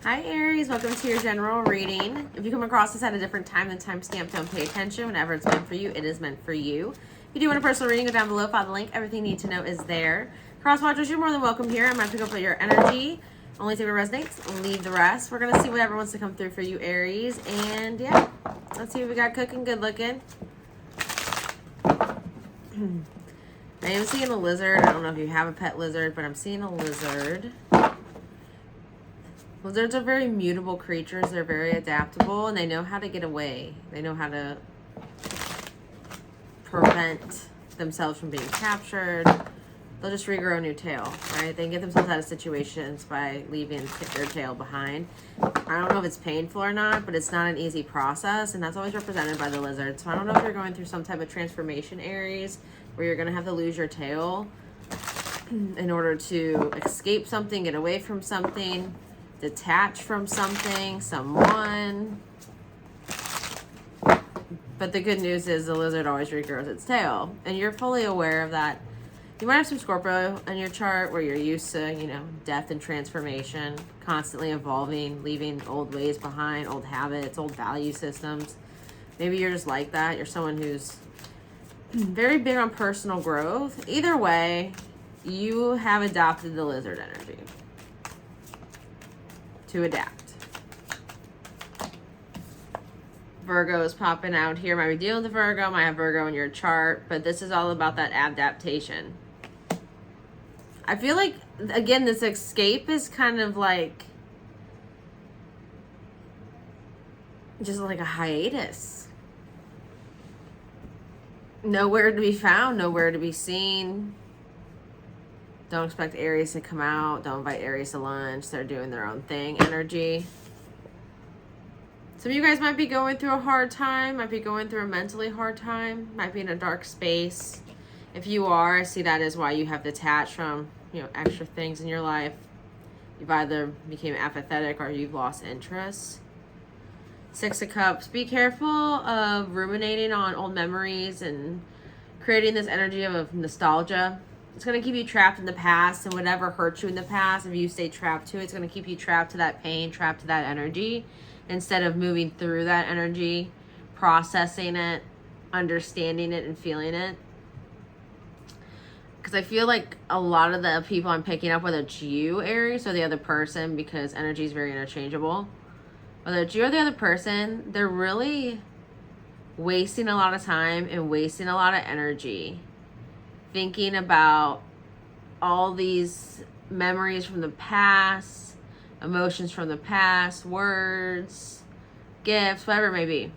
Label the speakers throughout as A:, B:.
A: Hi Aries, welcome to your general reading. If you come across this at a different time than timestamp, don't pay attention. Whenever it's meant for you, it is meant for you. If you do want a personal reading, go down below, follow the link. Everything you need to know is there. Cross watchers, you're more than welcome here. I'm going to pick up your energy. Only take what resonates, leave the rest. We're going to see whatever wants to come through for you, Aries. And yeah, let's see what we got cooking, good looking. I am seeing a lizard. I don't know if you have a pet lizard, but I'm seeing a lizard. Lizards are very mutable creatures. They're very adaptable, and they know how to get away. They know how to prevent themselves from being captured. They'll just regrow a new tail, right? They can get themselves out of situations by leaving their tail behind. I don't know if it's painful or not, but it's not an easy process, and that's always represented by the lizard. So I don't know if you're going through some type of transformation, Aries, where you're going to have to lose your tail in order to escape something, get away from something, detach from something, someone. But the good news is the lizard always regrows its tail, and you're fully aware of that. You might have some Scorpio in your chart where you're used to, death and transformation, constantly evolving, leaving old ways behind, old habits, old value systems. Maybe you're just like that. You're someone who's very big on personal growth. Either way, you have adopted the lizard energy to adapt. Virgo is popping out here. Might be dealing with Virgo, might have Virgo in your chart, but this is all about that adaptation. I feel like, again, this escape is kind of like just like a hiatus. Nowhere to be found, nowhere to be seen. Don't expect Aries to come out. Don't invite Aries to lunch. They're doing their own thing. Energy. Some of you guys might be going through a hard time. Might be going through a mentally hard time. Might be in a dark space. If you are, I see that as why you have detached from, extra things in your life. You've either became apathetic or you've lost interest. Six of Cups. Be careful of ruminating on old memories and creating this energy of nostalgia. It's going to keep you trapped in the past, and whatever hurt you in the past, if you stay trapped to it, it's going to keep you trapped to that pain, trapped to that energy, instead of moving through that energy, processing it, understanding it, and feeling it. Because I feel like a lot of the people I'm picking up, whether it's you, Aries, or the other person, because energy is very interchangeable, whether it's you or the other person, they're really wasting a lot of time and wasting a lot of energy thinking about all these memories from the past, emotions from the past, words, gifts, whatever it may be.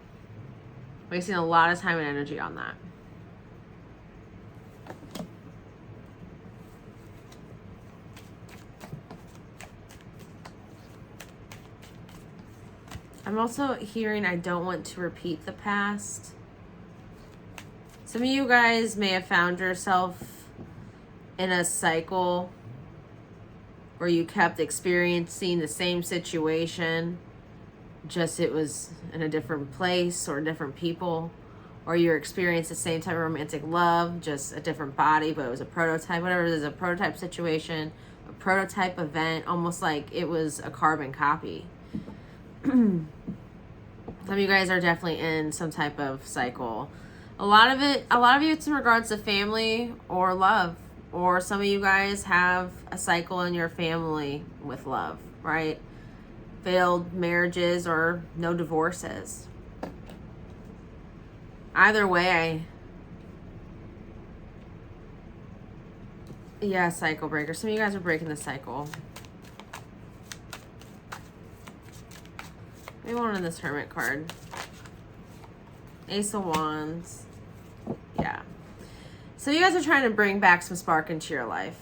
A: Wasting a lot of time and energy on that. I'm also hearing I don't want to repeat the past. Some of you guys may have found yourself in a cycle where you kept experiencing the same situation, just it was in a different place or different people, or you experienced the same type of romantic love, just a different body, but it was a prototype, whatever it is, a prototype situation, a prototype event, almost like it was a carbon copy. Some of you guys are definitely in some type of cycle. A lot of you, it's in regards to family or love, or some of you guys have a cycle in your family with love, right? Failed marriages or no divorces. Either way, cycle breaker. Some of you guys are breaking the cycle. Maybe one in this Hermit card. Ace of Wands. Yeah. So you guys are trying to bring back some spark into your life.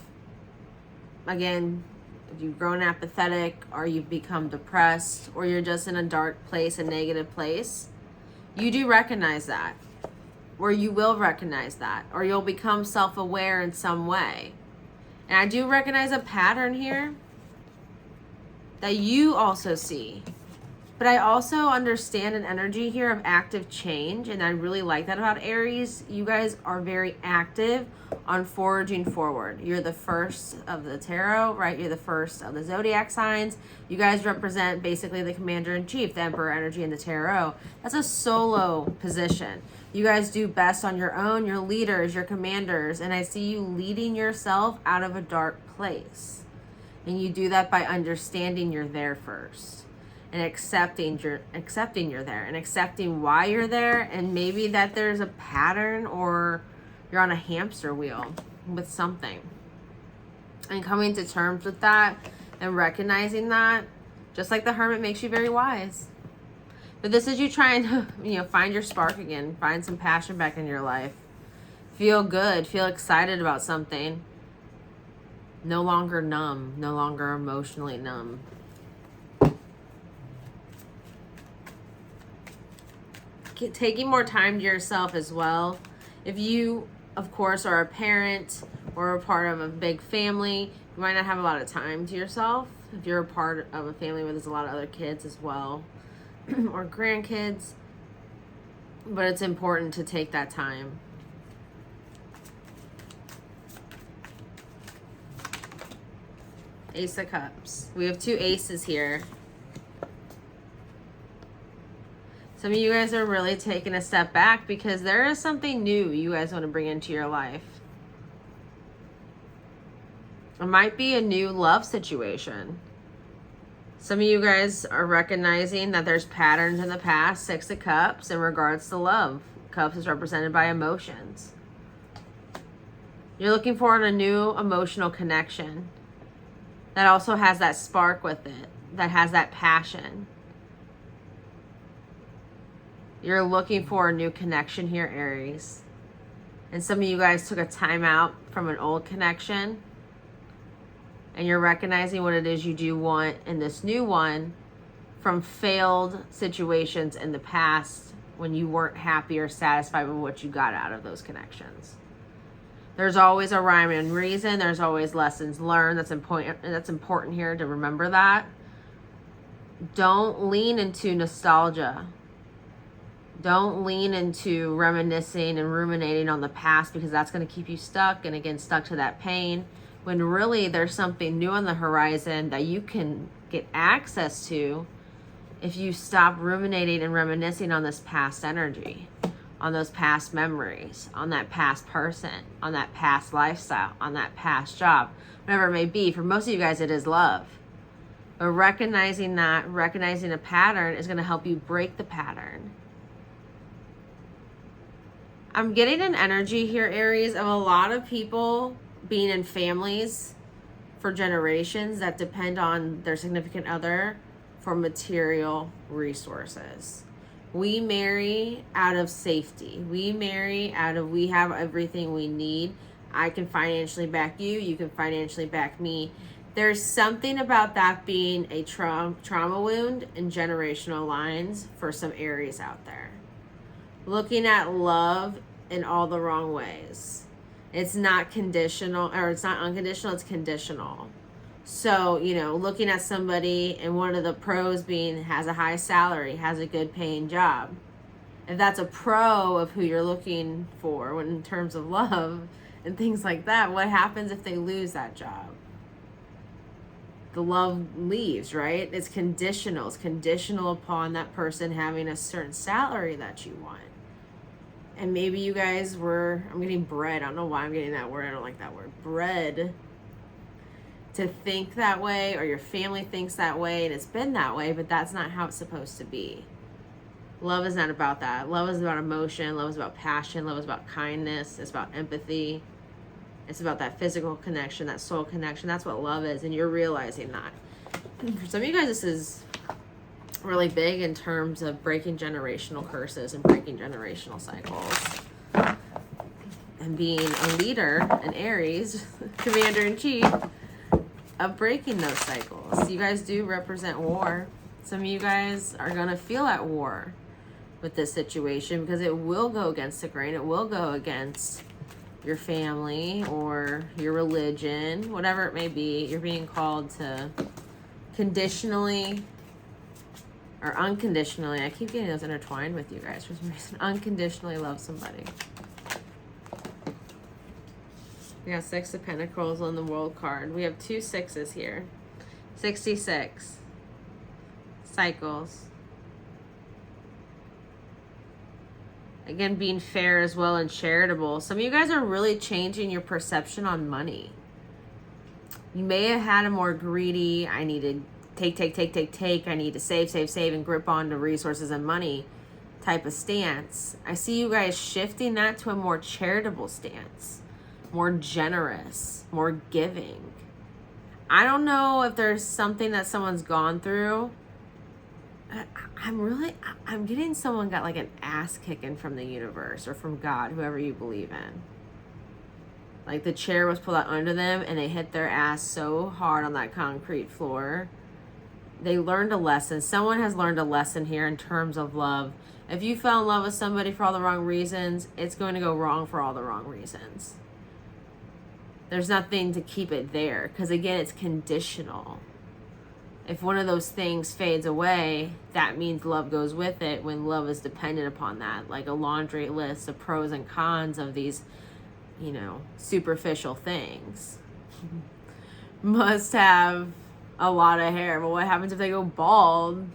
A: Again, if you've grown apathetic or you've become depressed or you're just in a dark place, a negative place, you do recognize that. Or you will recognize that. Or you'll become self-aware in some way. And I do recognize a pattern here that you also see. But I also understand an energy here of active change, and I really like that about Aries. You guys are very active on forging forward. You're the first of the tarot, right? You're the first of the zodiac signs. You guys represent basically the commander-in-chief, the emperor energy in the tarot. That's a solo position. You guys do best on your own. You're leaders, you're commanders, and I see you leading yourself out of a dark place. And you do that by understanding you're there first. And accepting you're there, and accepting why you're there, and maybe that there's a pattern or you're on a hamster wheel with something, and coming to terms with that and recognizing that, just like the Hermit, makes you very wise. But this is you trying to find your spark again, find some passion back in your life, feel good, feel excited about something, no longer numb, no longer emotionally numb. Taking more time to yourself as well. If you, of course, are a parent or a part of a big family, you might not have a lot of time to yourself. If you're a part of a family where there's a lot of other kids as well, or grandkids, but it's important to take that time. Ace of Cups. We have two aces here. Some of you guys are really taking a step back because there is something new you guys want to bring into your life. It might be a new love situation. Some of you guys are recognizing that there's patterns in the past, Six of Cups, in regards to love. Cups is represented by emotions. You're looking for a new emotional connection that also has that spark with it, that has that passion. You're looking for a new connection here, Aries. And some of you guys took a time out from an old connection. And you're recognizing what it is you do want in this new one from failed situations in the past when you weren't happy or satisfied with what you got out of those connections. There's always a rhyme and reason. There's always lessons learned. That's important here to remember that. Don't lean into nostalgia. Don't lean into reminiscing and ruminating on the past, because that's going to keep you stuck, and again, stuck to that pain, when really there's something new on the horizon that you can get access to if you stop ruminating and reminiscing on this past energy, on those past memories, on that past person, on that past lifestyle, on that past job, whatever it may be. For most of you guys, it is love. But recognizing that, recognizing a pattern is going to help you break the pattern. I'm getting an energy here, Aries, of a lot of people being in families for generations that depend on their significant other for material resources. We marry out of safety. We marry out of, we have everything we need. I can financially back you. You can financially back me. There's something about that being a trauma wound in generational lines for some Aries out there. Looking at love in all the wrong ways. It's not conditional, or it's not unconditional, it's conditional. So, looking at somebody, and one of the pros being has a high salary, has a good paying job. If that's a pro of who you're looking for when in terms of love and things like that, what happens if they lose that job? The love leaves, right? It's conditional. It's conditional upon that person having a certain salary that you want. And maybe you guys were, I'm getting bred. I don't know why I'm getting that word. I don't like that word. Bred to think that way, or your family thinks that way, and it's been that way, but that's not how it's supposed to be. Love is not about that. Love is about emotion. Love is about passion. Love is about kindness. It's about empathy. It's about that physical connection, that soul connection. That's what love is, and you're realizing that. For some of you guys, this is really big in terms of breaking generational curses and breaking generational cycles. And being a leader, an Aries, commander-in-chief, of breaking those cycles. You guys do represent war. Some of you guys are going to feel at war with this situation, because it will go against the grain. It will go against your family or your religion, whatever it may be. You're being called to conditionally Or unconditionally. I keep getting those intertwined with you guys for some reason. Unconditionally love somebody. We got 6 of Pentacles on the World card. We have 2 6s here. 66. Cycles. Again, being fair as well and charitable. Some of you guys are really changing your perception on money. You may have had a more greedy, I need to take. I need to save, and grip on to resources and money type of stance. I see you guys shifting that to a more charitable stance. More generous, more giving. I don't know if there's something that someone's gone through. I'm getting someone got like an ass kicking from the universe or from God, whoever you believe in. Like the chair was pulled out under them and they hit their ass so hard on that concrete floor. They learned a lesson. Someone has learned a lesson here in terms of love. If you fell in love with somebody for all the wrong reasons, it's going to go wrong for all the wrong reasons. There's nothing to keep it there because, again, it's conditional. If one of those things fades away, that means love goes with it when love is dependent upon that. Like a laundry list of pros and cons of these, you know, superficial things. Must have a lot of hair. But what happens if they go bald?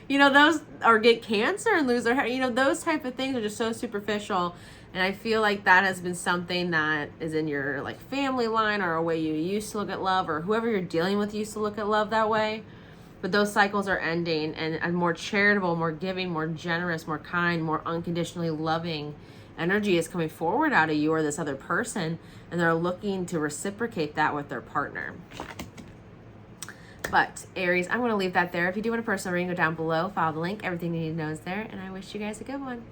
A: You know, those, or get cancer and lose their hair. You know, those type of things are just so superficial. And I feel like that has been something that is in your like family line or a way you used to look at love, or whoever you're dealing with used to look at love that way. But those cycles are ending, and a more charitable, more giving, more generous, more kind, more unconditionally loving energy is coming forward out of you or this other person, and they're looking to reciprocate that with their partner. But Aries, I'm going to leave that there. If you do want a personal reading, go down below, follow the link. Everything you need to know is there, and I wish you guys a good one.